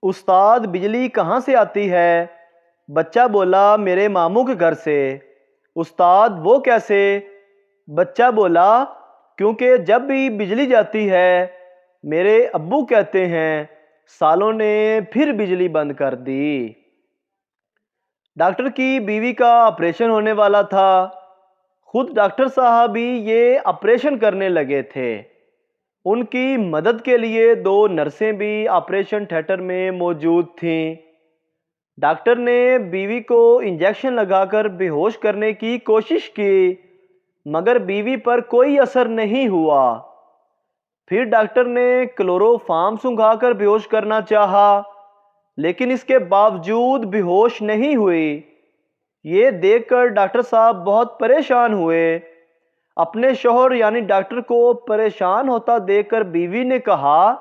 استاد بجلی کہاں سے آتی ہے؟ بچہ بولا میرے ماموں کے گھر سے۔ استاد وہ کیسے؟ بچہ بولا کیونکہ جب بھی بجلی جاتی ہے میرے ابو کہتے ہیں سالوں نے پھر بجلی بند کر دی۔ ڈاکٹر کی بیوی کا آپریشن ہونے والا تھا، خود ڈاکٹر صاحب بھی یہ آپریشن کرنے لگے تھے۔ ان کی مدد کے لیے 2 نرسیں بھی آپریشن تھیٹر میں موجود تھیں۔ ڈاکٹر نے بیوی کو انجیکشن لگا کر بے ہوش کرنے کی کوشش کی مگر بیوی پر کوئی اثر نہیں ہوا۔ پھر ڈاکٹر نے کلورو فارم سنگھا کر بے ہوش کرنا چاہا لیکن اس کے باوجود بے ہوش نہیں ہوئی۔ یہ دیکھ کر ڈاکٹر صاحب بہت پریشان ہوئے۔ اپنے شوہر یعنی ڈاکٹر کو پریشان ہوتا دیکھ کر بیوی نے کہا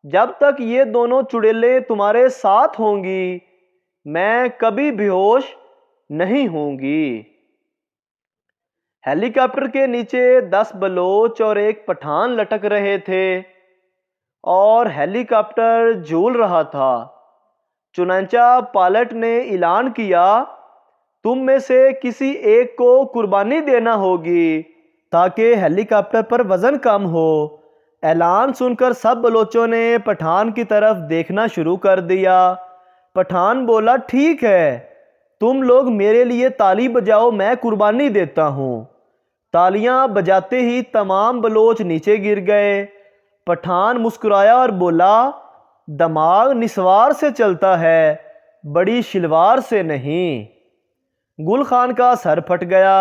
جب تک یہ دونوں چڑیلیں تمہارے ساتھ ہوں گی میں کبھی بے ہوش نہیں ہوں گی۔ ہیلی کاپٹر کے نیچے 10 بلوچ اور ایک پٹھان لٹک رہے تھے اور ہیلی کاپٹر جھول رہا تھا۔ چنانچہ پائلٹ نے اعلان کیا تم میں سے کسی ایک کو قربانی دینا ہوگی تاکہ ہیلی کاپٹر پر وزن کم ہو۔ اعلان سن کر سب بلوچوں نے پٹھان کی طرف دیکھنا شروع کر دیا۔ پٹھان بولا ٹھیک ہے تم لوگ میرے لیے تالی بجاؤ میں قربانی دیتا ہوں۔ تالیاں بجاتے ہی تمام بلوچ نیچے گر گئے۔ پٹھان مسکرایا اور بولا دماغ نسوار سے چلتا ہے بڑی شلوار سے نہیں۔ گل خان کا سر پھٹ گیا۔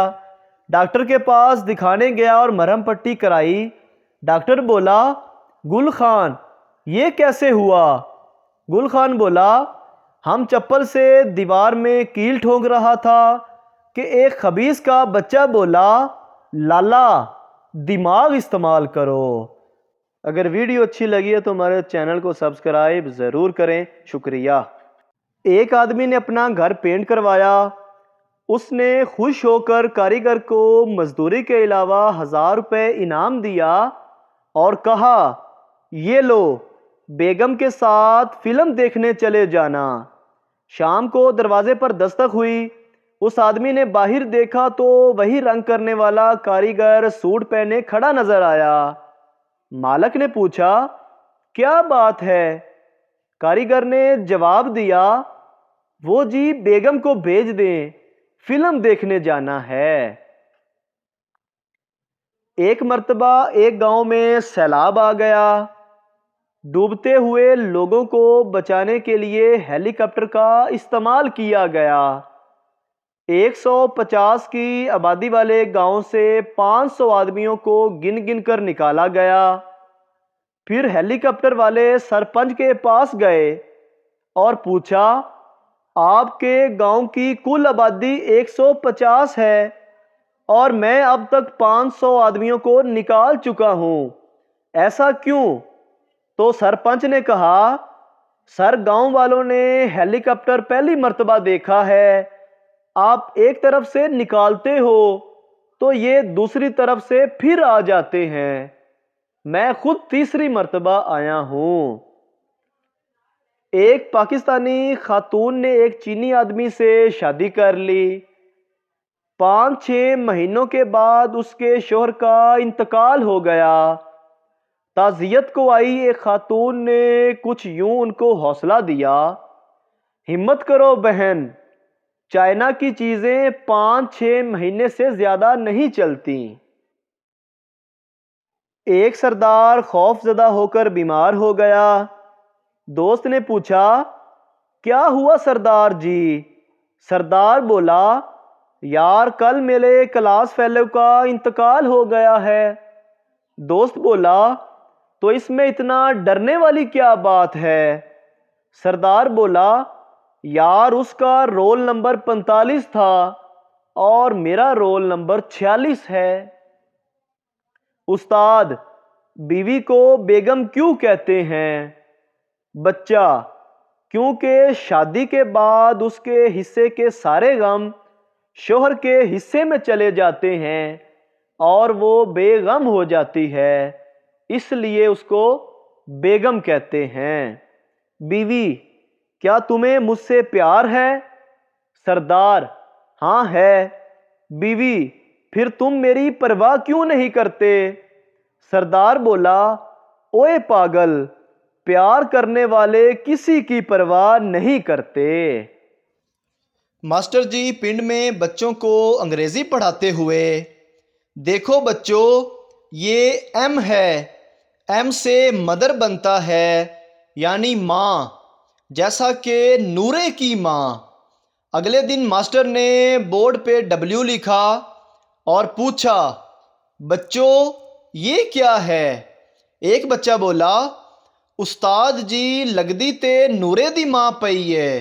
ڈاکٹر کے پاس دکھانے گیا اور مرہم پٹی کرائی۔ ڈاکٹر بولا گل خان یہ کیسے ہوا؟ گل خان بولا ہم چپل سے دیوار میں کیل ٹھونک رہا تھا کہ ایک خبیث کا بچہ بولا لالا دماغ استعمال کرو۔ اگر ویڈیو اچھی لگی ہے تو ہمارے چینل کو سبسکرائب ضرور کریں، شکریہ۔ ایک آدمی نے اپنا گھر پینٹ کروایا۔ اس نے خوش ہو کر کاریگر کو مزدوری کے علاوہ 1000 روپے انعام دیا اور کہا یہ لو بیگم کے ساتھ فلم دیکھنے چلے جانا۔ شام کو دروازے پر دستک ہوئی۔ اس آدمی نے باہر دیکھا تو وہی رنگ کرنے والا کاریگر سوٹ پہنے کھڑا نظر آیا۔ مالک نے پوچھا کیا بات ہے؟ کاریگر نے جواب دیا وہ جی بیگم کو بھیج دیں فلم دیکھنے جانا ہے۔ ایک مرتبہ ایک گاؤں میں سیلاب آ گیا۔ ڈوبتے ہوئے لوگوں کو بچانے کے لیے ہیلی کاپٹر کا استعمال کیا گیا۔ 150 کی آبادی والے گاؤں سے 500 آدمیوں کو گن گن کر نکالا گیا۔ پھر ہیلی کاپٹر والے سرپنچ کے پاس گئے اور پوچھا آپ کے گاؤں کی کل آبادی 150 ہے اور میں اب تک 500 آدمیوں کو نکال چکا ہوں، ایسا کیوں؟ تو سرپنچ نے کہا سر گاؤں والوں نے ہیلی کاپٹر پہلی مرتبہ دیکھا ہے، آپ ایک طرف سے نکالتے ہو تو یہ دوسری طرف سے پھر آ جاتے ہیں، میں خود تیسری مرتبہ آیا ہوں۔ ایک پاکستانی خاتون نے ایک چینی آدمی سے شادی کر لی۔ 5-6 مہینوں کے بعد اس کے شوہر کا انتقال ہو گیا۔ تعزیت کو آئی ایک خاتون نے کچھ یوں ان کو حوصلہ دیا ہمت کرو بہن، چائنا کی چیزیں 5-6 مہینے سے زیادہ نہیں چلتی۔ ایک سردار خوف زدہ ہو کر بیمار ہو گیا۔ دوست نے پوچھا کیا ہوا سردار جی؟ سردار بولا یار کل میرے کلاس فیلو کا انتقال ہو گیا ہے۔ دوست بولا تو اس میں اتنا ڈرنے والی کیا بات ہے؟ سردار بولا یار اس کا رول نمبر 45 تھا اور میرا رول نمبر 46 ہے۔ استاد بیوی کو بیگم کیوں کہتے ہیں؟ بچہ کیونکہ شادی کے بعد اس کے حصے کے سارے غم شوہر کے حصے میں چلے جاتے ہیں اور وہ بے غم ہو جاتی ہے، اس لیے اس کو بیگم کہتے ہیں۔ بیوی: کیا تمہیں مجھ سے پیار ہے؟ سردار: ہاں ہے۔ بیوی: پھر تم میری پرواہ کیوں نہیں کرتے؟ سردار بولا: اوئے پاگل، پیار کرنے والے کسی کی پرواہ نہیں کرتے۔ ماسٹر جی پنڈ میں بچوں کو انگریزی پڑھاتے ہوئے: دیکھو بچوں، یہ ایم ہے، ایم سے مدر بنتا ہے، یعنی ماں، جیسا کہ نورے کی ماں۔ اگلے دن ماسٹر نے بورڈ پہ ڈبلیو لکھا اور پوچھا: بچوں یہ کیا ہے؟ ایک بچہ بولا: استاد جی لگدی تے نورے دی ماں پئی ہے،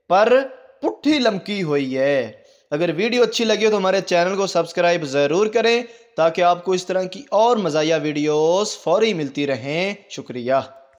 پر پٹھی لمکی ہوئی ہے۔ اگر ویڈیو اچھی لگی ہو تو ہمارے چینل کو سبسکرائب ضرور کریں تاکہ آپ کو اس طرح کی اور مزاحیہ ویڈیوز فوری ملتی رہیں۔ شکریہ۔